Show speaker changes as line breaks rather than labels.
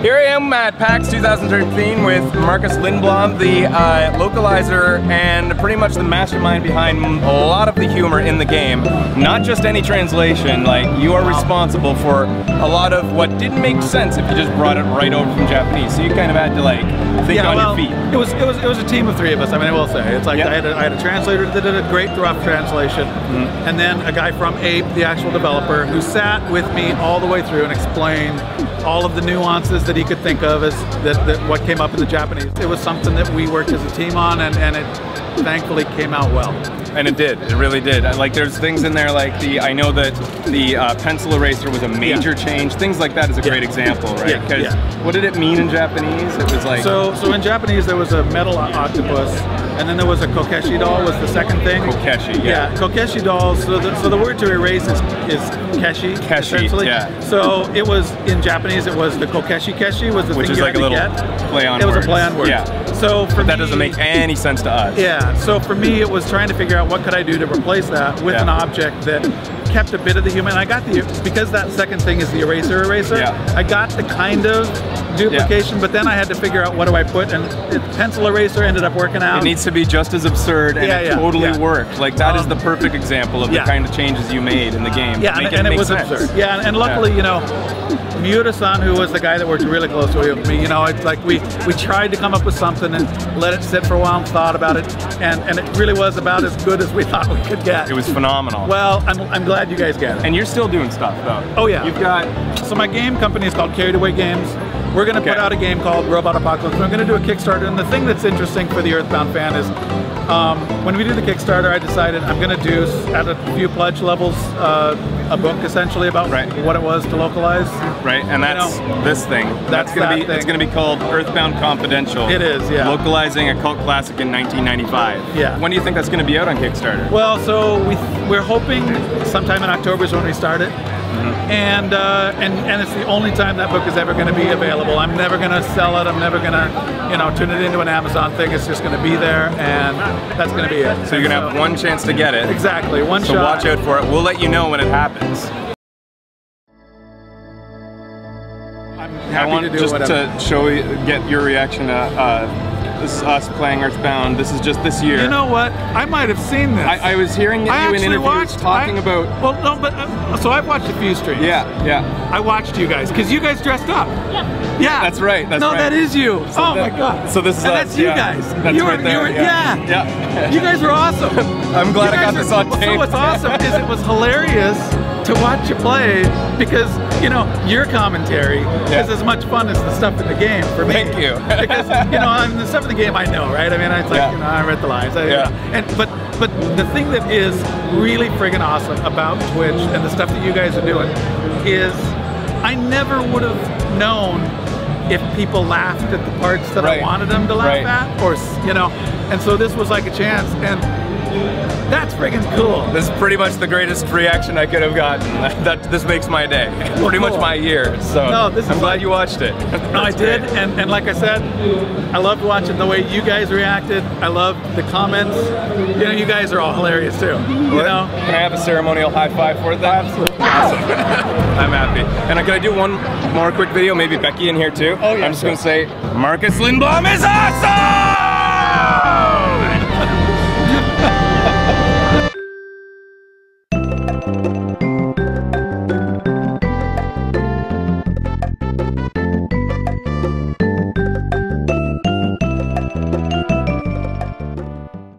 Here I am at PAX 2013 with Marcus Lindblom, the localizer and pretty much the mastermind behind a lot of the humor in the game. Not just any translation, like you are responsible for a lot of what didn't make sense if you just brought it right over from Japanese. So you kind of had to like think on your feet.
It was a team of three of us. I mean, I will say it's like I had a translator that did a great rough translation, and then a guy from Ape, the actual developer, who sat with me all the way through and explained all of the nuances that he could think of as what came up in the Japanese. It was something that we worked as a team on, and it thankfully came out well.
And it did. It really did. Like there's things in there like I know that the pencil eraser was a major change. Things like that is a great example, right? Because what did it mean in Japanese? It was like
so in Japanese there was a metal octopus, and then there was a kokeshi doll was the second thing.
Kokeshi,
kokeshi dolls. So the word to erase is keshi. Essentially. So it was in Japanese. It was the kokeshi keshi was the
which
thing
is
you
like
had
a little
to get.
play on
it
words.
was a play on words.
Yeah.
So for
that doesn't make any sense to us.
Yeah. So for me, it was trying to figure out what could I do to replace that with an object that kept a bit of the human. I got because that second thing is the eraser. I got the kind of duplication, but then I had to figure out what do I put, and pencil eraser ended up working out.
It needs to be just as absurd, and it totally worked. Like that is the perfect example of the kind of changes you made in the game.
Yeah, and it was absurd. Yeah, and luckily, you know, Miura-san, who was the guy that worked really closely with me, you know, it's like we tried to come up with something and let it sit for a while and thought about it, and it really was about as good as we thought we could get.
It was phenomenal.
Well, I'm glad you guys get it.
And you're still doing stuff though.
Oh yeah.
You've got
so my game company is called Carried Away Games. We're going to put out a game called Robot Apocalypse. We're going to do a Kickstarter, and the thing that's interesting for the Earthbound fan is when we do the Kickstarter, I decided I'm going to do, at a few pledge levels, a book essentially about what it was to localize.
Right, and that's this thing. That's going to be. It's going to be called Earthbound Confidential.
It is, yeah.
Localizing a cult classic in 1995.
Yeah.
When do you think that's going to be out on Kickstarter?
Well, so we're hoping sometime in October is when we start it. And it's the only time that book is ever going to be available. I'm never going to sell it. I'm never going to, you know, turn it into an Amazon thing. It's just going to be there, and that's going to be it.
So you're going to have one chance to get it.
Exactly, one shot.
So watch out for it. We'll let you know when it happens.
I'm happy to do whatever.
Just to get your reaction to this is us playing Earthbound. This is just this year.
You know what? I might have seen this.
I was hearing that you in interviews talking about.
Well, no, but so I've watched a few streams.
Yeah.
I watched you guys because you guys dressed up. Yeah.
That's right. That's
no,
right.
that is you.
So
my God.
So this is
and
us.
That's you guys.
That's right there.
Yeah. You guys were awesome.
I'm glad I got this on tape.
So what's awesome is it was hilarious to watch you play because, you know, your commentary is as much fun as the stuff in the game for me.
Thank you.
Because, you know, I mean, the stuff in the game I know, right? I mean, it's like, you know, I read the lines. But the thing that is really friggin' awesome about Twitch and the stuff that you guys are doing is I never would have known if people laughed at the parts that I wanted them to laugh at, or, you know, and so this was like a chance, and that's friggin' cool.
This is pretty much the greatest reaction I could have gotten. This makes my day. Pretty much my year. So
no,
I'm glad you watched it.
No, I did, and like I said, I loved watching the way you guys reacted. I loved the comments. You know, you guys are all hilarious too. You know?
Can I have a ceremonial high five for that?
Absolutely.
Awesome. I'm happy. And can I do one more quick video? Maybe Becky in here too?
Oh yeah.
I'm just gonna say, Marcus Lindblom is awesome!